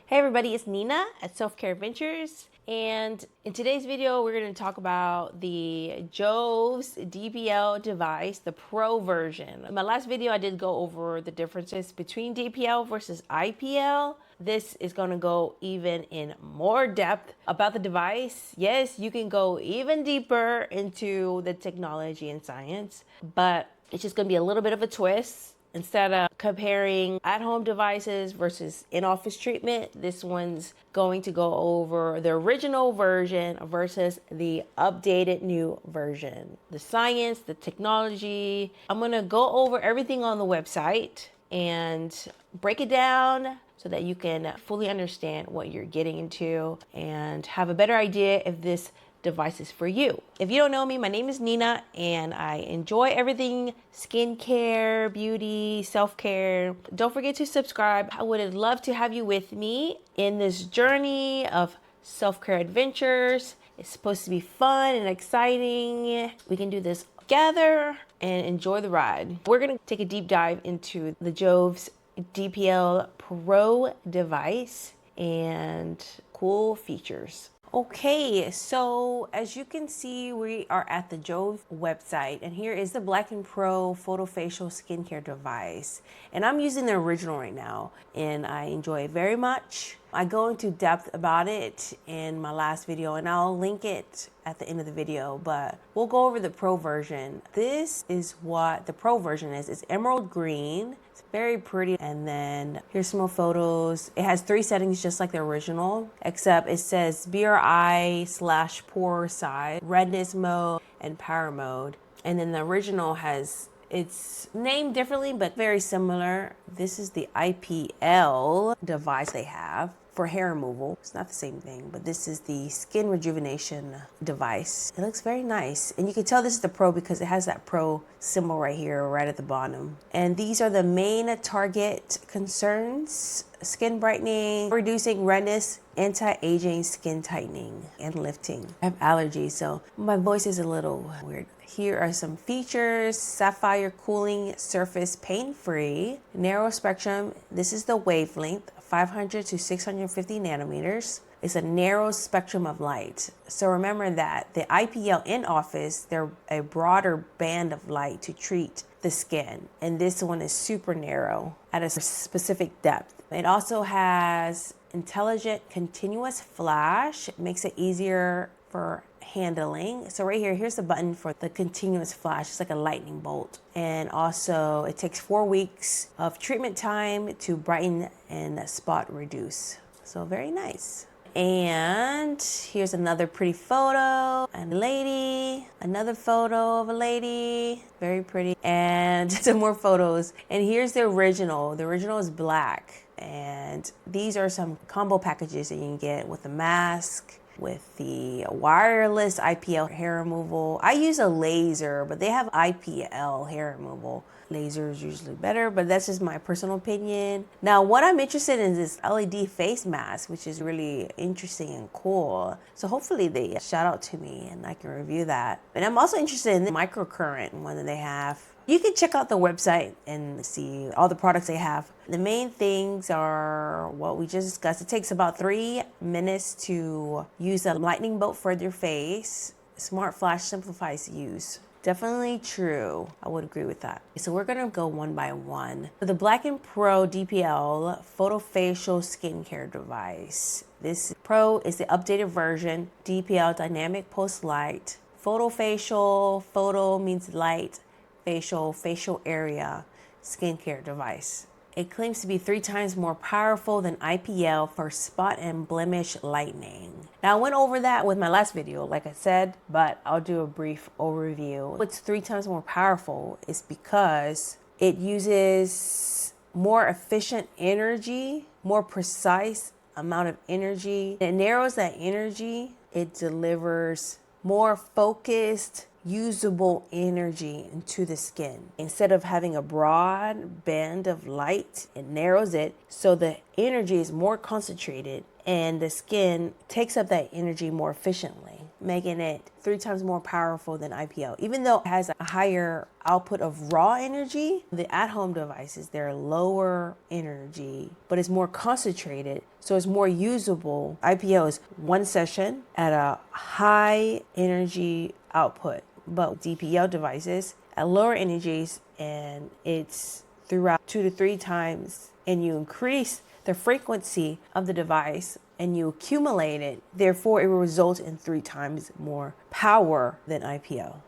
Hey everybody, it's Nina at Self Care Adventures, and in today's video we're going to talk about the JOVS DPL device, the Pro version. In my last video I did go over the differences between DPL versus IPL. This is going to go even in more depth about the device. Yes, you can go even deeper into the technology and science, but it's just going to be a little bit of a twist. Instead of comparing at-home devices versus in-office treatment, this one's going to go over the original version versus the updated new version. The science, the technology. I'm going to go over everything on the website and break it down so that you can fully understand what you're getting into and have a better idea if this devices for you. If you don't know me, my name is Nina and I enjoy everything skincare, beauty, self-care. Don't forget to subscribe. I would love to have you with me in this journey of self-care adventures. It's supposed to be fun and exciting. We can do this together and enjoy the ride. We're gonna take a deep dive into the JOVS DPL Pro device and cool features. Okay, so as you can see, we are at the JOVS website, and here is the Blacken Pro Photofacial Skincare Device. And I'm using the original right now, and I enjoy it very much. I go into depth about it in my last video, and I'll link it at the end of the video, but we'll go over the Pro version. This is what the Pro version is. It's emerald green. It's very pretty. And then here's some more photos. It has 3 settings just like the original, except it says BRI/pore size, redness mode, and power mode. And then the original has, it's named differently, but very similar. This is the IPL device they have for hair removal. It's not the same thing, but this is the skin rejuvenation device. It looks very nice. And you can tell this is the Pro because it has that Pro symbol right here, right at the bottom. And these are the main target concerns: skin brightening, reducing redness, anti-aging, skin tightening, and lifting. I have allergies, so my voice is a little weird. Here are some features: Sapphire Cooling, surface pain-free, narrow spectrum. This is the wavelength, 500 to 650 nanometers. It's a narrow spectrum of light. So remember that the IPL in office, they're a broader band of light to treat the skin. And this one is super narrow at a specific depth. It also has intelligent continuous flash. It makes it easier for handling. So right here, here's the button for the continuous flash. It's like a lightning bolt. And also it takes 4 weeks of treatment time to brighten and spot reduce. So very nice. And here's another pretty photo, and a lady, another photo of a lady, very pretty, and some more photos. And here's the original. The original is black, and these are some combo packages that you can get with the mask, with the wireless IPL hair removal. I use a laser, but they have IPL hair removal. Laser is usually better, but that's just my personal opinion. Now, what I'm interested in is this LED face mask, which is really interesting and cool. So hopefully they shout out to me and I can review that. And I'm also interested in the microcurrent one that they have. You can check out the website and see all the products they have. The main things are what we just discussed. It takes about 3 minutes to use a lightning bolt for your face. Smart flash simplifies use. Definitely true. I would agree with that. So we're gonna go one by one. For the Blacken Pro DPL Photofacial Skincare Device. This Pro is the updated version. DPL Dynamic Pulse Light. Photofacial, photo means light, facial area, skincare device. It claims to be 3 times more powerful than IPL for spot and blemish lightening. Now, I went over that with my last video, like I said, but I'll do a brief overview. What's 3 times more powerful is because it uses more efficient energy, more precise amount of energy. It narrows that energy. It delivers more focused, usable energy into the skin. Instead of having a broad band of light, it narrows it so the energy is more concentrated and the skin takes up that energy more efficiently. making it 3 times more powerful than IPL. Even though it has a higher output of raw energy, the at-home devices, they're lower energy, but it's more concentrated, so it's more usable. IPL is one session at a high energy output, but DPL devices at lower energies, and it's throughout 2 to 3 times, and you increase the frequency of the device and you accumulate it, therefore it will result in 3 times more power than IPL.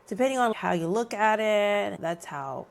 Depending on how you look at it, that's how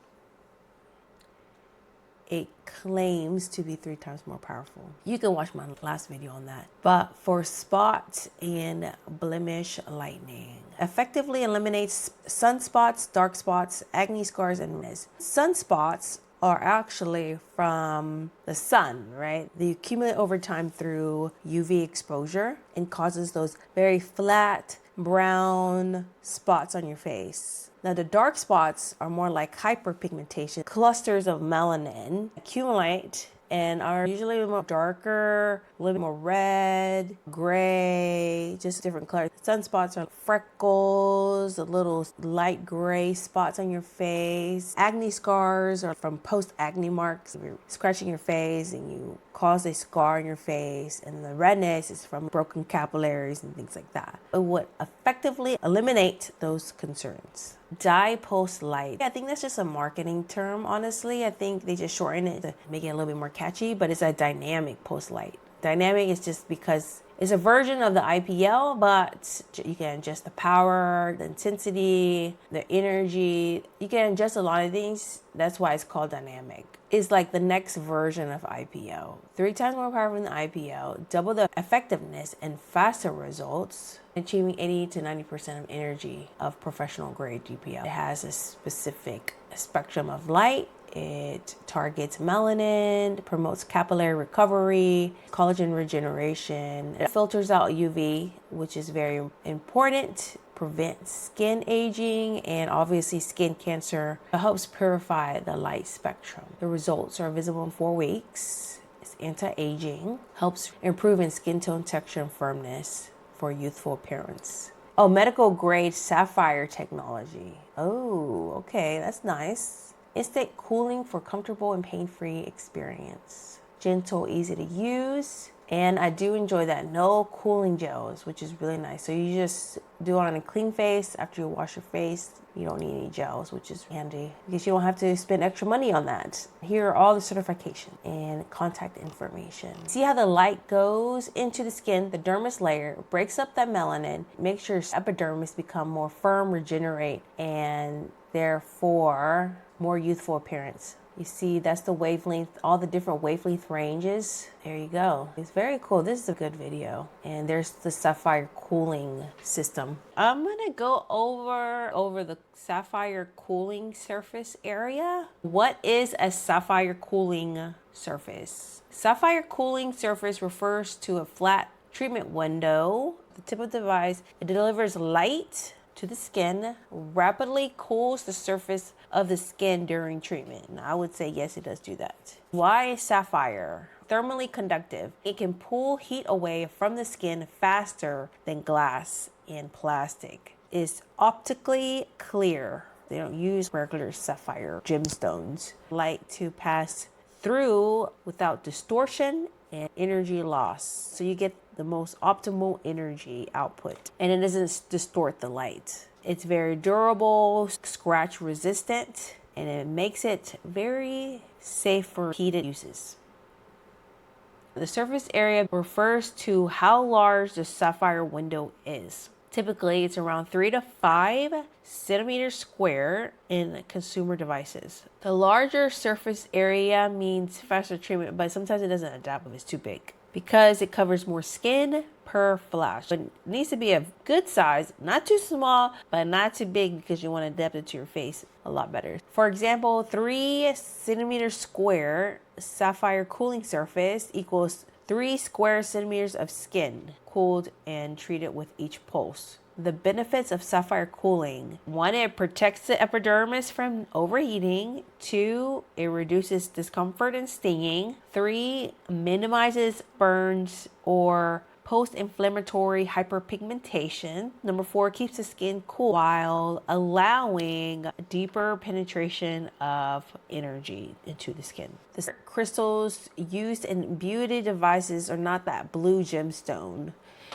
it claims to be 3 times more powerful. You can watch my last video on that. But for spot and blemish lightening, effectively eliminates sunspots, dark spots, acne scars, and redness. Sunspots are actually from the sun, right? They accumulate over time through UV exposure and causes those very flat brown spots on your face. Now the dark spots are more like hyperpigmentation. Clusters of melanin accumulate and are usually a little more darker, a little more red, gray, just different colors. Sunspots are freckles, the little light gray spots on your face. Acne scars are from post-acne marks. If you're scratching your face and you cause a scar on your face, and the redness is from broken capillaries and things like that. It would effectively eliminate those concerns. Dye post light. I think that's just a marketing term, honestly. I think they just shorten it to make it a little bit more catchy, but it's a dynamic post light. Dynamic is just because it's a version of the IPL, but you can adjust the power, the intensity, the energy. You can adjust a lot of things. That's why it's called dynamic. It's like the next version of IPL. 3 times more powerful than IPL, double the effectiveness and faster results, achieving 80 to 90% of energy of professional grade DPL. It has a specific spectrum of light. It targets melanin, promotes capillary recovery, collagen regeneration. It filters out UV, which is very important, prevents skin aging and obviously skin cancer. It helps purify the light spectrum. The results are visible in 4 weeks. It's anti-aging, helps improve in skin tone, texture, and firmness for youthful appearance. Oh, medical grade sapphire technology. Oh, okay, that's nice. Instant cooling for comfortable and pain-free experience. Gentle, easy to use. And I do enjoy that no cooling gels, which is really nice. So you just do it on a clean face after you wash your face. You don't need any gels, which is handy because you don't have to spend extra money on that. Here are all the certification and contact information. See how the light goes into the skin, the dermis layer, breaks up that melanin, makes your epidermis become more firm, regenerate, and therefore more youthful appearance. You see, that's the wavelength, all the different wavelength ranges. There you go. It's very cool. This is a good video. And there's the Sapphire Cooling system. I'm gonna go over the Sapphire Cooling surface area. What is a Sapphire Cooling surface? Sapphire Cooling surface refers to a flat treatment window. The tip of the device, it delivers light to the skin, rapidly cools the surface of the skin during treatment. And I would say yes, it does do that. Why is sapphire? Thermally conductive. It can pull heat away from the skin faster than glass and plastic. It's optically clear. They don't use regular sapphire gemstones. Light to pass through without distortion and energy loss. So you get the most optimal energy output, and it doesn't distort the light. It's very durable, scratch resistant, and it makes it very safe for heated uses. The surface area refers to how large the sapphire window is. Typically, it's around 3 to 5 centimeters square in consumer devices. The larger surface area means faster treatment, but sometimes it doesn't adapt if it's too big, because it covers more skin per flash. But it needs to be a good size, not too small, but not too big, because you want to adapt it to your face a lot better. For example, 3 centimeters square sapphire cooling surface equals 3 square centimeters of skin cooled and treated with each pulse. The benefits of sapphire cooling: 1, it protects the epidermis from overheating. 2, it reduces discomfort and stinging. 3, minimizes burns or post-inflammatory hyperpigmentation. Number 4, keeps the skin cool while allowing deeper penetration of energy into the skin. The crystals used in beauty devices are not that blue gemstone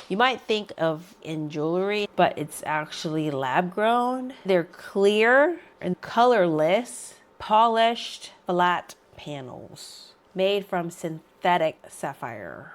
you might think of in jewelry, but it's actually lab grown. They're clear and colorless, polished, flat panels made from synthetic sapphire.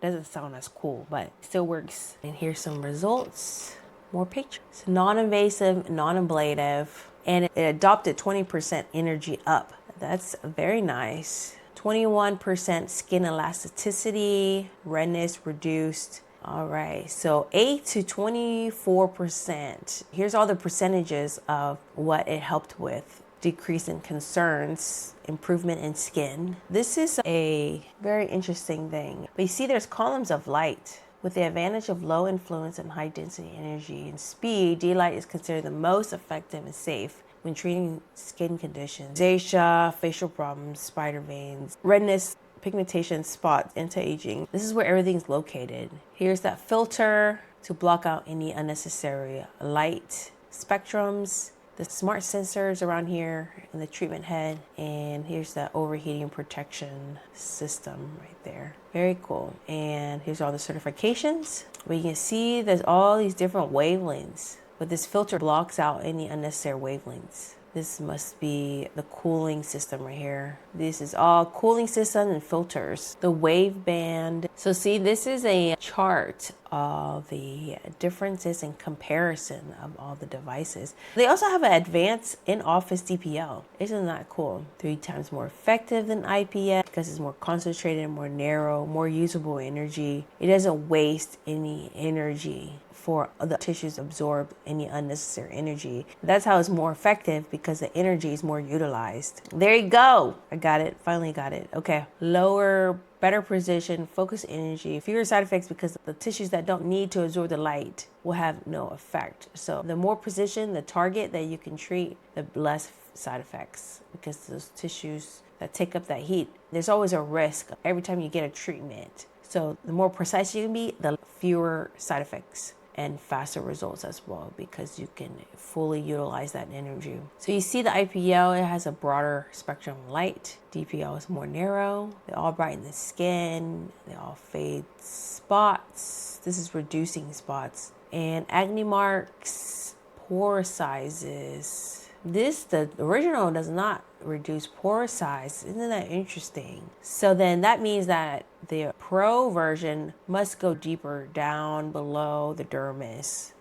Doesn't sound as cool, but it still works. And here's some results. More pictures. It's non-invasive, non-ablative, and it adopted 20% energy up. That's very nice. 21% skin elasticity, redness reduced. All right, so 8 to 24%. Here's all the percentages of what it helped with. Decrease in concerns, improvement in skin. This is a very interesting thing. But you see there's columns of light. With the advantage of low influence and high density energy and speed, D-light is considered the most effective and safe when treating skin conditions. Rosacea, facial problems, spider veins, redness, pigmentation, spots, anti-aging. This is where everything's located. Here's that filter to block out any unnecessary light spectrums. The smart sensors around here in the treatment head, and here's the overheating protection system right there. Very cool. And here's all the certifications. But you can see there's all these different wavelengths, but this filter blocks out any unnecessary wavelengths. This must be the cooling system right here. This is all cooling system and filters. The wave band. So see, this is a chart of the differences in comparison of all the devices. They also have an advanced in-office DPL. Isn't that cool? 3 times more effective than IPS because it's more concentrated, more narrow, more usable energy. It doesn't waste any energy for the tissues absorb any unnecessary energy. That's how it's more effective because the energy is more utilized. There you go. I got it. Finally got it. Okay. Lower, better precision, focus energy, fewer side effects because the tissues that don't need to absorb the light will have no effect. So the more precision, the target that you can treat, the less side effects because those tissues that take up that heat, there's always a risk every time you get a treatment. So the more precise you can be, the fewer side effects and faster results as well because you can fully utilize that energy. So you see the IPL, it has a broader spectrum of light. DPL is more narrow. They all brighten the skin. They all fade spots. This is reducing spots. And acne marks, pore sizes. The original does not reduce pore size. Isn't that interesting? So then that means that the Pro version must go deeper down below the dermis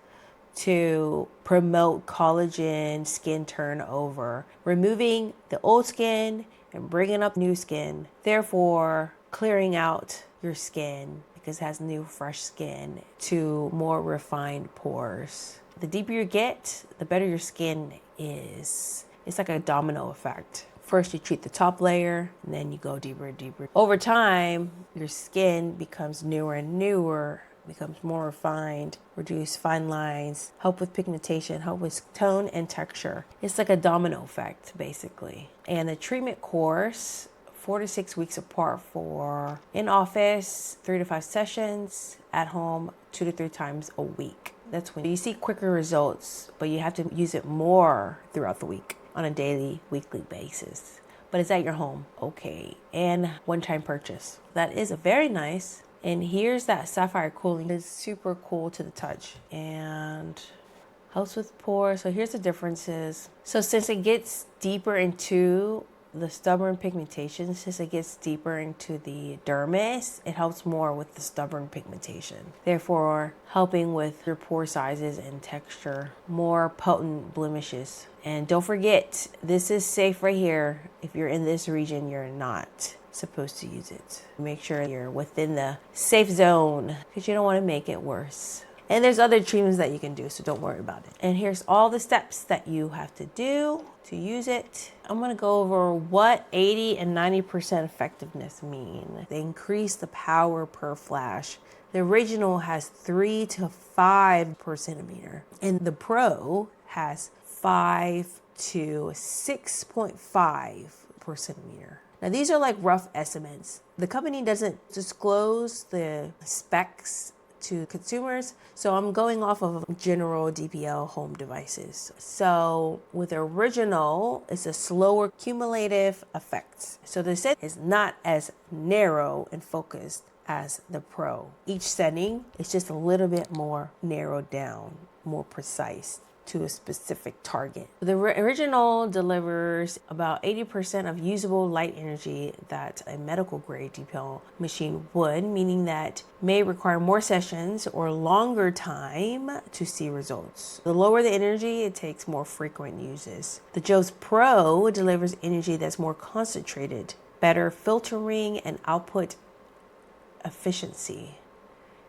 to promote collagen skin turnover, removing the old skin and bringing up new skin, therefore clearing out your skin because it has new fresh skin to more refined pores. The deeper you get, the better your skin is. It's like a domino effect. First you treat the top layer, and then you go deeper and deeper. Over time, your skin becomes newer and newer, becomes more refined, reduce fine lines, help with pigmentation, help with tone and texture. It's like a domino effect, basically. And the treatment course, 4 to 6 weeks apart for in-office, 3 to 5 sessions, at home, 2 to 3 times a week. That's when you see quicker results, but you have to use it more throughout the week on a daily, weekly basis. But it's at your home, okay. And one-time purchase. That is very nice. And here's that Sapphire Cooling. It's super cool to the touch and helps with pores. So here's the differences. So since it gets deeper into the stubborn pigmentation, since it gets deeper into the dermis, it helps more with the stubborn pigmentation, therefore helping with your pore sizes and texture, more potent blemishes. And don't forget, this is safe right here. If you're in this region, you're not supposed to use it. Make sure you're within the safe zone because you don't want to make it worse. And there's other treatments that you can do, so don't worry about it. And here's all the steps that you have to do to use it. I'm gonna go over what 80 and 90% effectiveness mean. They increase the power per flash. The original has 3 to 5 per centimeter, and the Pro has 5 to 6.5 per centimeter. Now these are like rough estimates. The company doesn't disclose the specs to consumers, so I'm going off of general DPL home devices. So with the original, it's a slower cumulative effect. So the set is not as narrow and focused as the Pro. Each setting is just a little bit more narrowed down, more precise to a specific target. The original delivers about 80% of usable light energy that a medical grade DPL machine would, meaning that may require more sessions or longer time to see results. The lower the energy, it takes more frequent uses. The JOVS Pro delivers energy that's more concentrated, better filtering and output efficiency,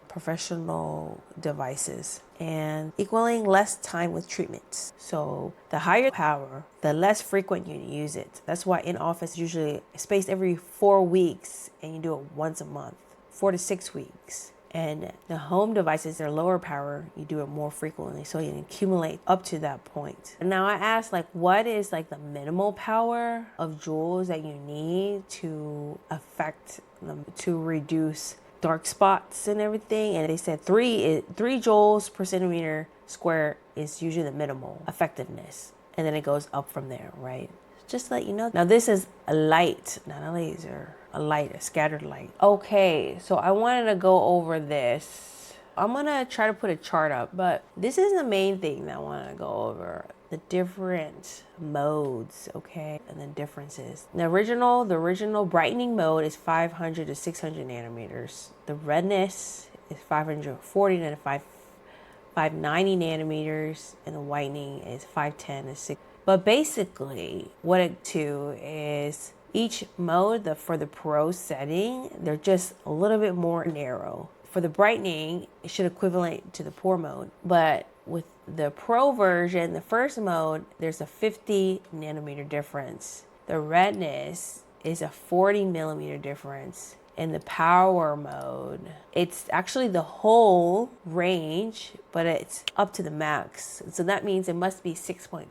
professional devices, and equaling less time with treatments. So the higher power, the less frequent you use it. That's why in office usually spaced every 4 weeks and you do it once a month, 4 to 6 weeks. And the home devices, they're lower power, you do it more frequently, so you accumulate up to that point. And now I asked, like, what is like the minimal power of joules that you need to affect them, to reduce dark spots and everything? And they said 3 joules per centimeter square is usually the minimal effectiveness, and then it goes up from there, right? Just to let you know. Now this is a light, not a laser, a light, a scattered light. Okay, so I wanted to go over this. I'm gonna try to put a chart up, but this is the main thing that I want to go over. The different modes, okay, and the differences. The original brightening mode is 500 to 600 nanometers. The redness is 540 to 590 nanometers, and the whitening is 510 to 6. But basically, what it do is each mode, for the Pro setting, they're just a little bit more narrow. For the brightening, it should equivalent to the Pro mode, but with the Pro version, the first mode, there's a 50 nanometer difference. The redness is a 40 millimeter difference. In the power mode, it's actually the whole range, but it's up to the max. So that means it must be 6.5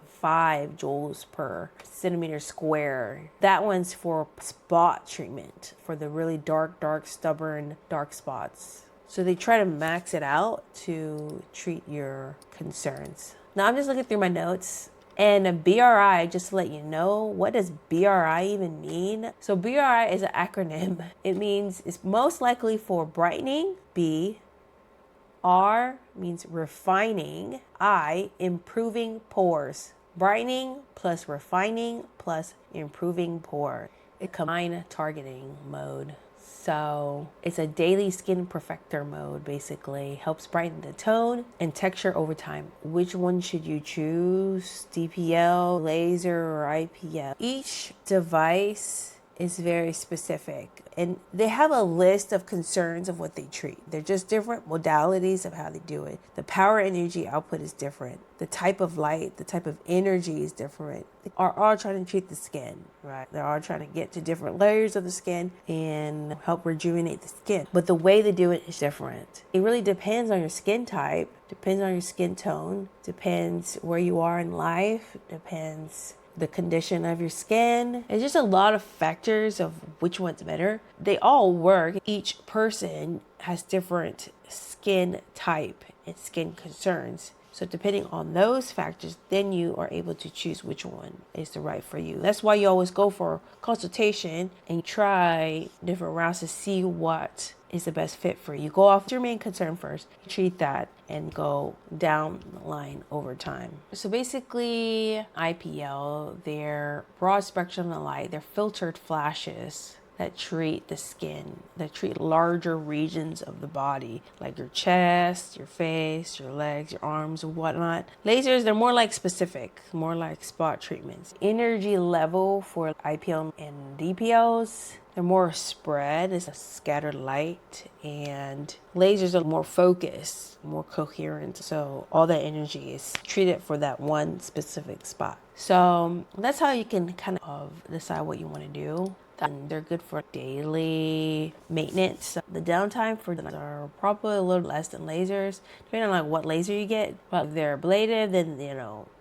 joules per centimeter square. That one's for spot treatment, for the really dark, stubborn, dark spots. So they try to max it out to treat your concerns. Now I'm just looking through my notes. And a BRI, just to let you know, what does BRI even mean? So BRI is an acronym. It means it's most likely for brightening. B. R means refining. I, improving pores. Brightening plus refining plus improving pore. It combine targeting mode. So it's a daily skin perfector mode, basically. Helps brighten the tone and texture over time. Which one should you choose? DPL, laser, or IPL? Each device is very specific, and they have a list of concerns of what they treat. They're just different modalities of how they do it. The power energy output is different. The type of light, the type of energy is different. They are all trying to treat the skin, right? They're all trying to get to different layers of the skin and help rejuvenate the skin. But the way they do it is different. It really depends on your skin type, depends on your skin tone, depends where you are in life, depends the condition of your skin. It's just a lot of factors of which one's better. They all work. Each person has different skin type and skin concerns. So depending on those factors, then you are able to choose which one is the right for you. That's why you always go for consultation and try different routes to see what is the best fit for you. Go off your main concern first, treat that, and go down the line over time. So basically, IPL, they're broad spectrum of light, they're filtered flashes that treat the skin, that treat larger regions of the body, like your chest, your face, your legs, your arms, and whatnot. Lasers, they're more like specific, more like spot treatments. Energy level for IPL and DPLs, they're more spread, it's a scattered light, and lasers are more focused, more coherent. So all that energy is treated for that one specific spot. So that's how you can kind of decide what you want to do. And they're good for daily maintenance. The downtime for them are probably a little less than lasers, depending on like what laser you get. But if they're ablative, then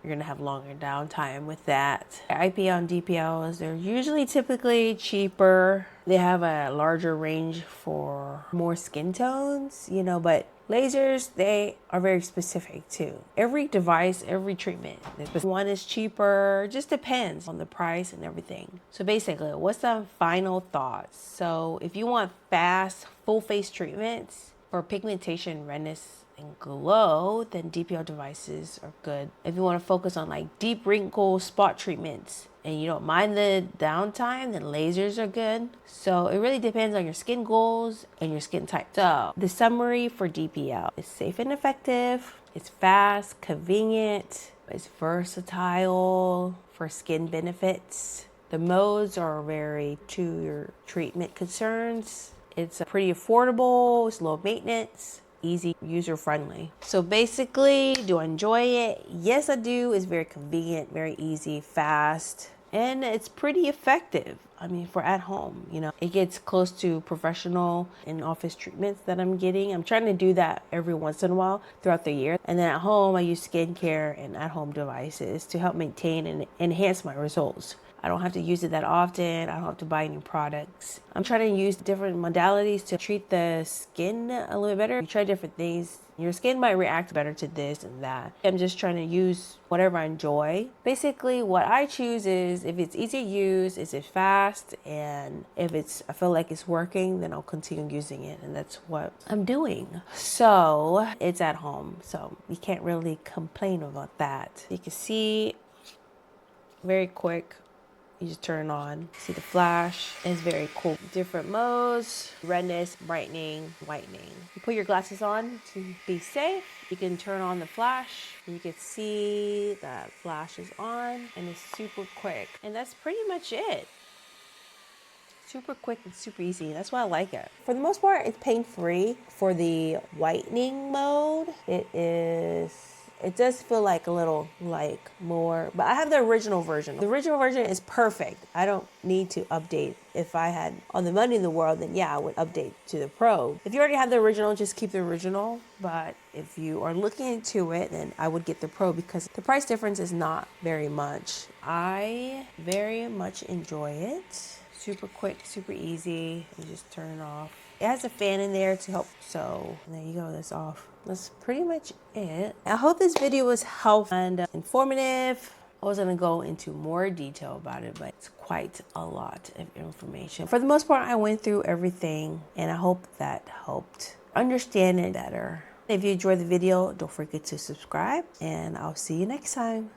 you're gonna have longer downtime with that. IPL and DPLs, they're usually typically cheaper. They have a larger range for more skin tones, you know, but lasers, they are very specific too. Every device, every treatment, one is cheaper, just depends on the price and everything. So basically, what's the final thoughts? So if you want fast, full face treatments for pigmentation, redness, and glow, then DPL devices are good. If you want to focus on like deep wrinkle spot treatments and you don't mind the downtime, then lasers are good. So it really depends on your skin goals and your skin type. So the summary for DPL is safe and effective. It's fast, convenient, it's versatile for skin benefits. The modes are very to your treatment concerns. It's pretty affordable, it's low maintenance, easy, user friendly. So basically, do I enjoy it? Yes, I do. It's very convenient, very easy, fast, and it's pretty effective. I mean, for at home, you know, it gets close to professional and office treatments that I'm getting. I'm trying to do that every once in a while throughout the year. And then at home, I use skincare and at home devices to help maintain and enhance my results. I don't have to use it that often. I don't have to buy new products. I'm trying to use different modalities to treat the skin a little bit better. You try different things. Your skin might react better to this and that. I'm just trying to use whatever I enjoy. Basically, what I choose is if it's easy to use, is it fast, and if I feel like it's working, then I'll continue using it, and that's what I'm doing. So it's at home, so you can't really complain about that. You can see very quick. You just turn it on, see the flash. It's very cool. Different modes, redness, brightening, whitening. You put your glasses on to be safe. You can turn on the flash. You can see that flash is on and it's super quick. And that's pretty much it. Super quick and super easy. That's why I like it. For the most part, it's pain-free. For the whitening mode, it does feel like a little like more, but I have the original version. The original version is perfect. I don't need to update. If I had all the money in the world, then yeah, I would update to the Pro. If you already have the original, just keep the original. But if you are looking into it, then I would get the Pro because the price difference is not very much. I very much enjoy it. Super quick, super easy. You just turn it off. It has a fan in there to help. So there you go, that's off. That's pretty much it. I hope this video was helpful and informative. I was gonna go into more detail about it, but it's quite a lot of information. For the most part, I went through everything and I hope that helped understand it better. If you enjoyed the video, don't forget to subscribe and I'll see you next time.